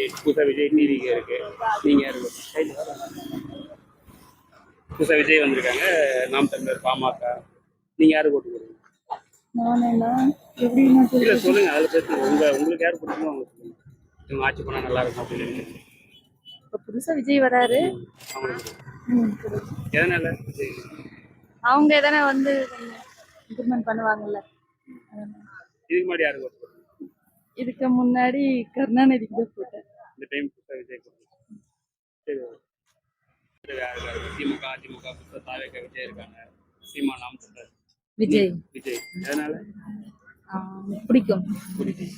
இருக்கு, புதுசா விஜய் டிவிக்கு இருக்கு. நீங்க யாரு புதுசா விஜய் வந்திருக்காங்க, நாம் தமிழர், பாமக. நீங்க யாரு போட்டு போறீங்க? இல்ல சொல்லுங்க, அதுல பிரச்சனை உங்களுக்கு யாரு பிடிக்குமோ அவங்க சொல்லுங்க. இவங்க ஆட்சி பண்ணா நல்லா இருக்கும் அப்படின்னு. இப்போ புதுசா விஜய் வராரு. எதனால விஜய்? அவங்க எதனா வந்து இம்ப்ரூவ்மெண்ட் பண்ணுவாங்கல்ல. இதுக்கு முன்னாடி யாரு போட்டு போறீங்க? இதுக்கு முன்னாடி கருணாநிதிக்கு தான் போட்டேன். இந்த டைம் புதுசா விஜய் போட்டு. சரி, திமுக அதிமுக புதுசா தாவேக விஜய் இருக்காங்க. சீமா நாம் தமிழர் விஜய் விஜய் எதனால பிடிக்கும். பிடிக்கும்?